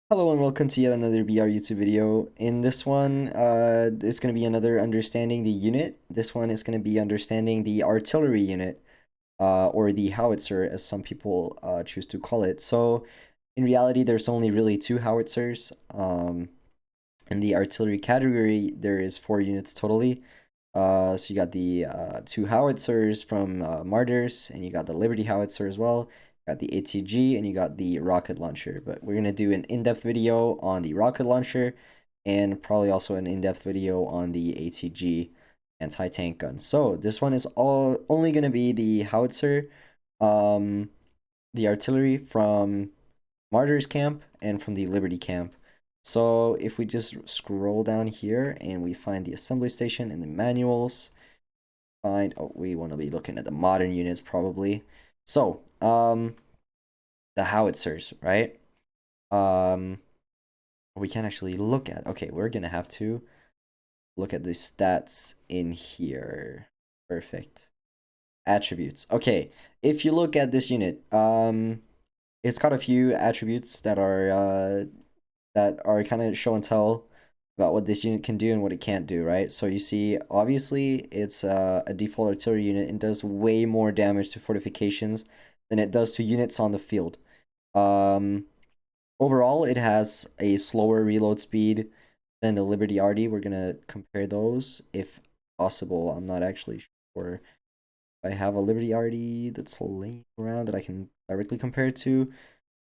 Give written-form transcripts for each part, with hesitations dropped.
Hello and welcome to yet another BR YouTube video. In this one, it's going to be another understanding the unit. This one is going to be understanding the artillery unit, or the howitzer as some people choose to call it. So in reality, there's only really two howitzers. In the artillery category, there is 4 units totally. So you got the 2 howitzers from Martyrs, and you got the Liberty howitzer as well. Got the ATG, and you got the rocket launcher. But we're gonna do an in-depth video on the rocket launcher, and probably also an in-depth video on the ATG anti-tank gun. So this one is only gonna be the howitzer, um, the artillery from Martyrs camp and from the Liberty camp. So if we just scroll down here and we find the assembly station and the manuals, we want to be looking at the modern units probably. So, the howitzers, right? We can actually look at, okay, we're gonna have to look at the stats in here. Perfect. Attributes. Okay, if you look at this unit, it's got a few attributes that are kind of show and tell about what this unit can do and what it can't do, right? So you see, obviously, it's a default artillery unit and does way more damage to fortifications than it does to units on the field. Overall, it has a slower reload speed than the Liberty RD. We're gonna compare those if possible. I'm not actually sure if I have a Liberty RD that's laying around that I can directly compare it to.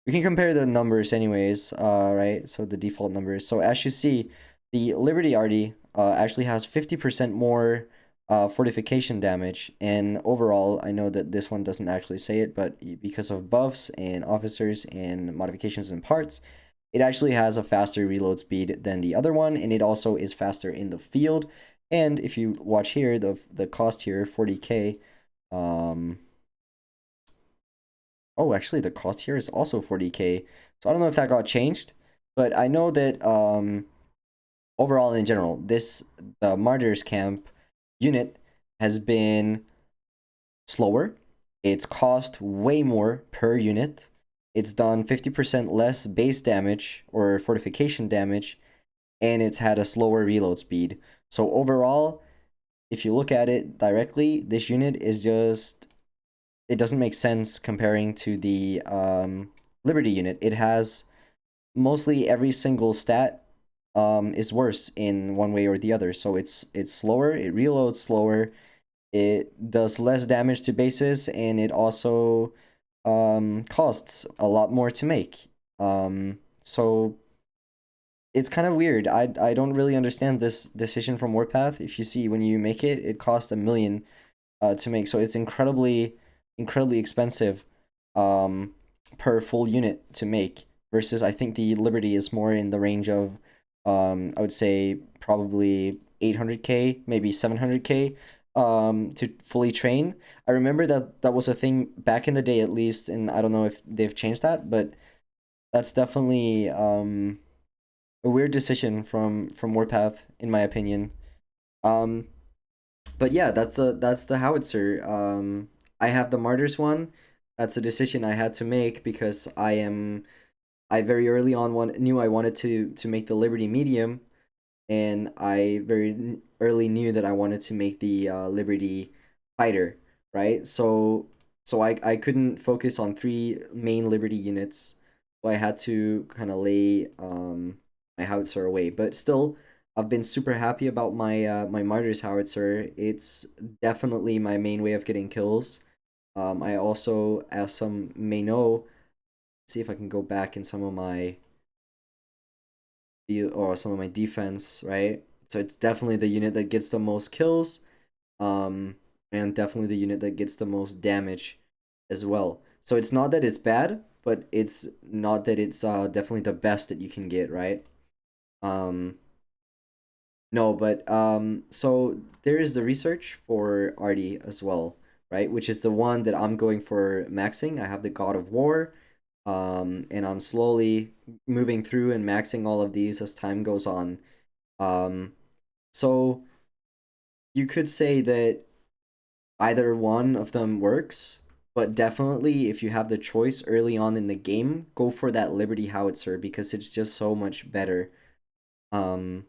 We can compare the numbers anyways, right? So the default numbers. So as you see, the Liberty RD actually has 50% more fortification damage. And overall, I know that this one doesn't actually say it, but because of buffs and officers and modifications and parts, it actually has a faster reload speed than the other one, and it also is faster in the field. And if you watch here, the cost here, 40k, oh, actually, the cost here is also 40k. So I don't know if that got changed, but I know that overall in general, the Martyrs camp unit has been slower. It's cost way more per unit. It's done 50% less base damage or fortification damage, and it's had a slower reload speed. So overall, if you look at it directly, this unit is just, it doesn't make sense comparing to the Liberty unit. It has mostly every single stat is worse in one way or the other. So it's slower, it reloads slower, it does less damage to bases, and it also costs a lot more to make. So it's kind of weird. I don't really understand this decision from Warpath. If you see, when you make it, it costs 1 million to make. So it's incredibly expensive per full unit to make, versus I think the Liberty is more in the range of I would say probably 800k, maybe 700k to fully train. I remember that was a thing back in the day, at least, and I don't know if they've changed that, but that's definitely a weird decision from Warpath, in my opinion. Um, but yeah, that's the howitzer. I have the Martyrs one. That's a decision I had to make because I very early on knew I wanted to make the Liberty medium, and I very early knew that I wanted to make the Liberty fighter, right? So I couldn't focus on 3 main Liberty units, so I had to kind of lay my howitzer away. But still, I've been super happy about my Martyrs howitzer. It's definitely my main way of getting kills. I also, as some may know, see if I can go back in some of my defense, right? So it's definitely the unit that gets the most kills, and definitely the unit that gets the most damage as well. So it's not that it's bad, but it's not that it's definitely the best that you can get, right? No, but so there is the research for RD as well, right? Which is the one that I'm going for maxing. I have the God of War, and I'm slowly moving through and maxing all of these as time goes on. Um, so you could say that either one of them works. But definitely, if you have the choice early on in the game, go for that Liberty Howitzer because it's just so much better. Um,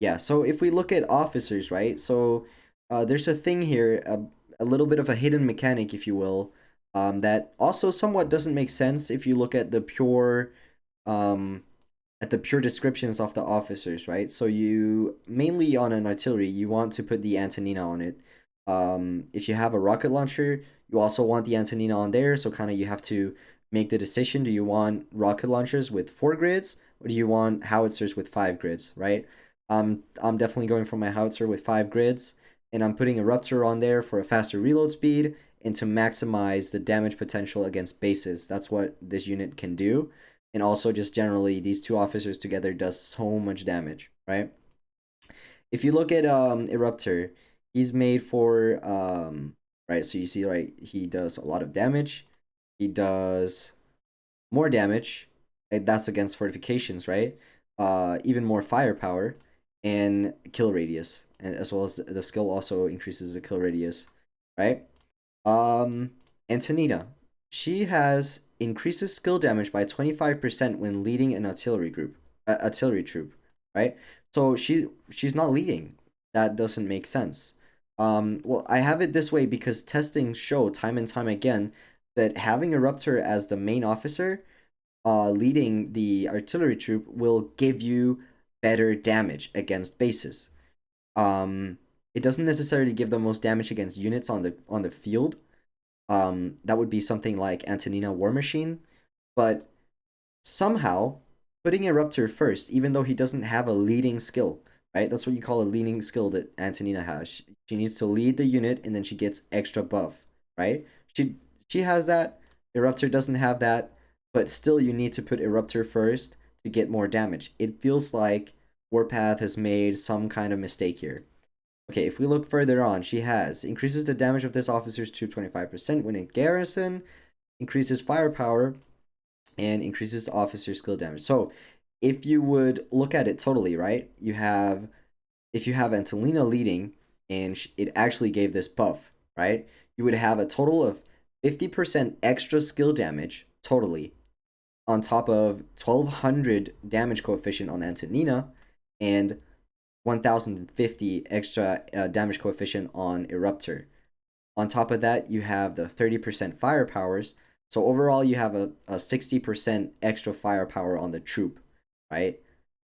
yeah, so if we look at officers, right? So there's a thing here, a little bit of a hidden mechanic, if you will, that also somewhat doesn't make sense if you look um, at the pure descriptions of the officers, right? So you mainly on an artillery, you want to put the Antonina on it. If you have a rocket launcher, you also want the Antonina on there. So kind of you have to make the decision: do you want rocket launchers with 4 grids, or do you want howitzers with 5 grids, right? I'm definitely going for my howitzer with 5 grids, and I'm putting Erupter on there for a faster reload speed and to maximize the damage potential against bases. That's what this unit can do. And also just generally these two officers together does so much damage, right? If you look at Erupter, he's made for right, so you see, right, he does a lot of damage. He does more damage. And that's against fortifications, right? Even more firepower and kill radius, and as well as the skill also increases the kill radius, right? Um, Antonina, she has increases skill damage by 25% when leading an artillery troop, right? So she's not leading. That doesn't make sense. Well, I have it this way because testing show time and time again that having Eruptor as the main officer, leading the artillery troop will give you better damage against bases. Um, it doesn't necessarily give the most damage against units on the field. That would be something like Antonina War Machine, but somehow putting Eruptor first, even though he doesn't have a leading skill, right? That's what you call a leading skill that Antonina has. She needs to lead the unit, and then she gets extra buff, right? She has that. Eruptor doesn't have that, but still, you need to put Eruptor first to get more damage. It feels like Warpath has made some kind of mistake here. Okay, if we look further on, she has increases the damage of this officer's troop 25% when in garrison, increases firepower, and increases officer skill damage. So if you would look at it totally, right, if you have Antonina leading and it actually gave this buff, right, you would have a total of 50% extra skill damage totally on top of 1200 damage coefficient on Antonina and 1050 extra damage coefficient on Eruptor. On top of that, you have the 30% firepowers. So overall, you have a 60% extra firepower on the troop, right?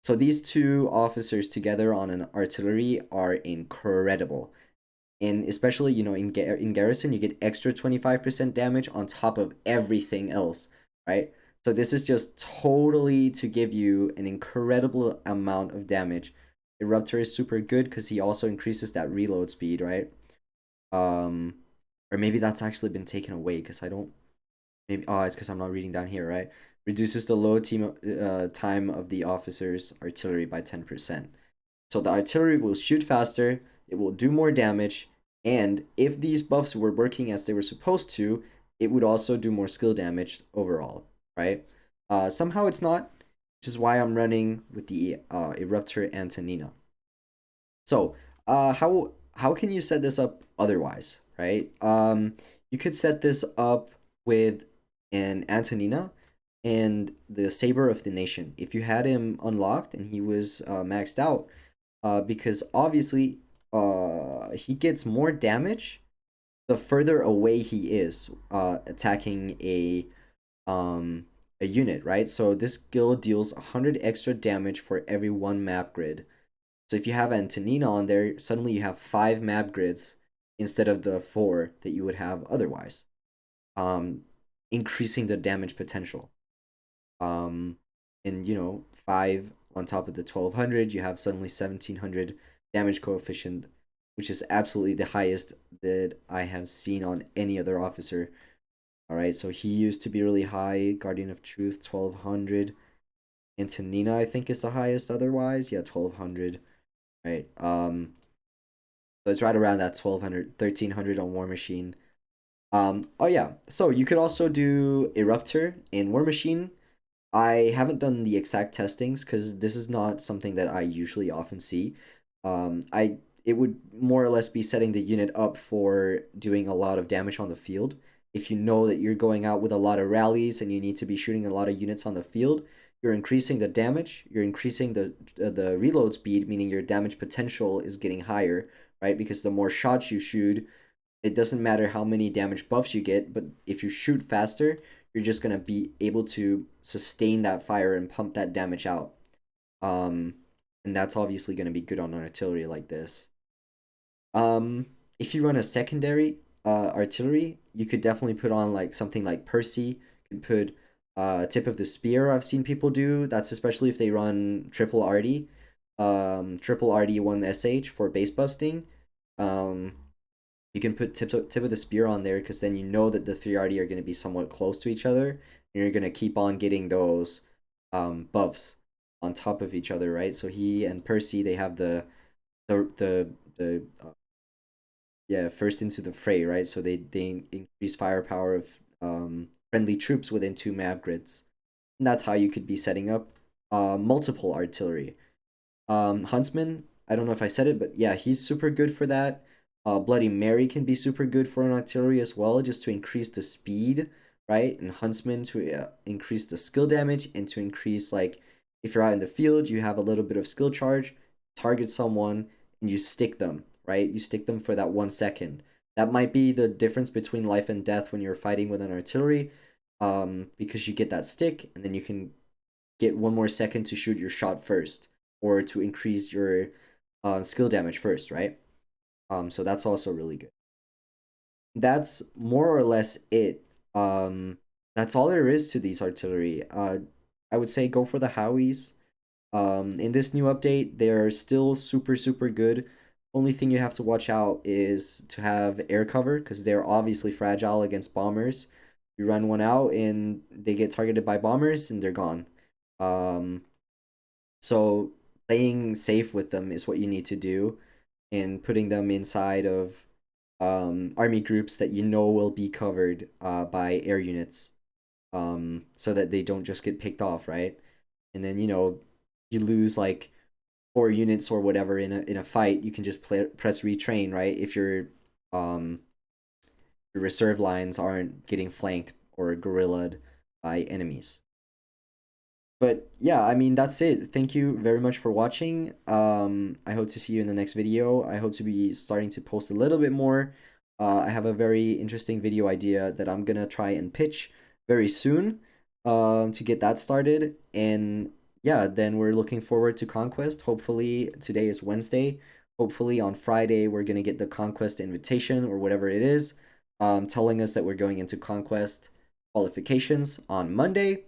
So these two officers together on an artillery are incredible. And especially, in garrison, you get extra 25% damage on top of everything else, right? So this is just totally to give you an incredible amount of damage. Eruptor is super good because he also increases that reload speed, right? Um, or maybe that's actually been taken away because I don't. Maybe it's because I'm not reading down here, right? Reduces the load time of the officer's artillery by 10%. So the artillery will shoot faster. It will do more damage, and if these buffs were working as they were supposed to, it would also do more skill damage overall, right? Somehow it's not, which is why I'm running with the Eruptor Antonina. So, how can you set this up otherwise, right? You could set this up with an Antonina and the Saber of the Nation. If you had him unlocked and he was maxed out, because obviously, he gets more damage the further away he is attacking a unit, right? So this skill deals 100 extra damage for every one map grid. So if you have Antonina on there, suddenly you have 5 map grids instead of the 4 that you would have otherwise, um, increasing the damage potential. Um, and 5 on top of the 1200, you have suddenly 1700 damage coefficient, which is absolutely the highest that I have seen on any other officer. All right, so he used to be really high. Guardian of Truth, 1200. Antonina, I think, is the highest otherwise. Yeah, 1200. Right. So it's right around that 1200, 1300 on War Machine. Oh yeah. So you could also do Eruptor in War Machine. I haven't done the exact testings because this is not something that I usually often see. It would more or less be setting the unit up for doing a lot of damage on the field. if you know that you're going out with a lot of rallies and you need to be shooting a lot of units on the field, you're increasing the damage, you're increasing the reload speed, meaning your damage potential is getting higher, right? Because the more shots you shoot, it doesn't matter how many damage buffs you get, but if you shoot faster, you're just gonna be able to sustain that fire and pump that damage out. Um, and that's obviously gonna be good on artillery like this. If you run a secondary artillery, you could definitely put on like something like Percy. You could put tip of the spear. I've seen people do. That's especially if they run triple RD, triple RD one SH for base busting. Um, you can put tip of the spear on there because then you know that the 3RD are going to be somewhat close to each other, and you're going to keep on getting those buffs on top of each other, right? So he and Percy, they have the yeah, first into the fray, right? So they increase firepower of friendly troops within 2 map grids. And that's how you could be setting up multiple artillery. Huntsman, I don't know if I said it, but yeah, he's super good for that. Bloody Mary can be super good for an artillery as well, just to increase the speed, right? And Huntsman to increase the skill damage and to increase, like, if you're out in the field, you have a little bit of skill charge, target someone, and you stick them, right? You stick them for that 1 second. That might be the difference between life and death when you're fighting with an artillery, because you get that stick, and then you can get 1 more second to shoot your shot first, or to increase your skill damage first, right? So that's also really good. That's more or less it. That's all there is to these artillery. I would say go for the Howies. In this new update, they're still super good. Only thing you have to watch out is to have air cover, because they're obviously fragile against bombers. You run one out and they get targeted by bombers and they're gone. So playing safe with them is what you need to do, and putting them inside of army groups that you know will be covered by air units, so that they don't just get picked off, right? And then, you lose like 4 units or whatever in a fight, you can just press retrain, right? If your reserve lines aren't getting flanked or guerrillaed by enemies. But yeah, I mean, that's it. Thank you very much for watching. I hope to see you in the next video. I hope to be starting to post a little bit more. I have a very interesting video idea that I'm gonna try and pitch very soon, to get that started. And yeah, then we're looking forward to Conquest. Hopefully, today is Wednesday. Hopefully on Friday, we're gonna get the Conquest invitation or whatever it is, telling us that we're going into Conquest qualifications on Monday.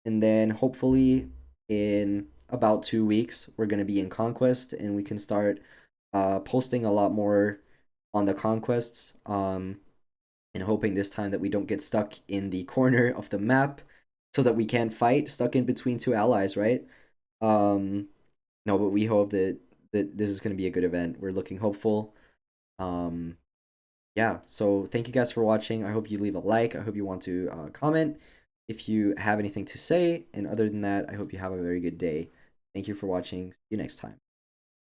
And then hopefully in about 2 weeks, we're going to be in Conquest and we can start posting a lot more on the Conquests. And hoping this time that we don't get stuck in the corner of the map so that we can't fight, stuck in between 2 allies, right? No, but we hope that this is going to be a good event. We're looking hopeful. Yeah, so thank you guys for watching. I hope you leave a like. I hope you want to comment if you have anything to say. And other than that, I hope you have a very good day. Thank you for watching. See you next time.